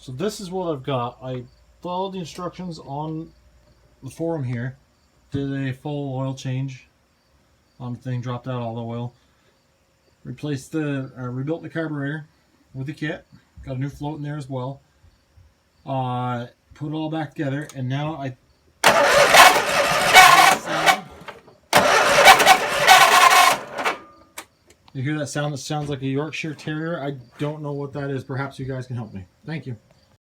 So this is what I've got. I followed the instructions on the forum here. Did a full oil change on the thing, dropped out all the oil. Replaced the, rebuilt the carburetor with the kit. Got a new float in there as well. Put it all back together, and now I. You hear that sound? That sounds like a Yorkshire Terrier. I don't know what that is. Perhaps you guys can help me. Thank you.